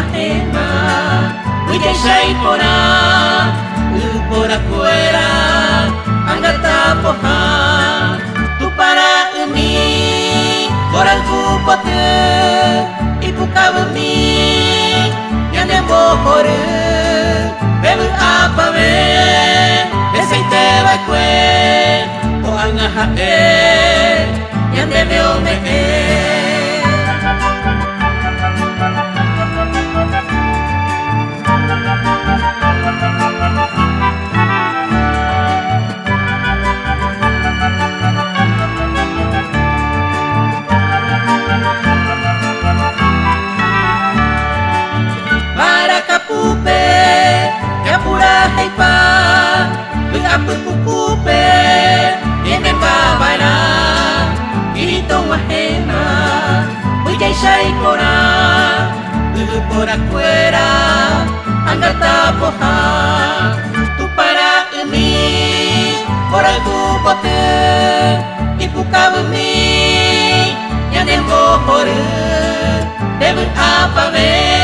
mahema Wijay pora Pora kuera Anggata poha Tu para umi Koral ku pote Ibu kawami Yang nembo hore Bebe apa me Esay te vai kwe O anga hae Yang debe o me Pupupe Dime kabala Iritong mahema Wijay siya'y kora Pora kuera Anggata poha Tu para umi Koral ku pote Ipu kawami Yang nembo hore Debut apa me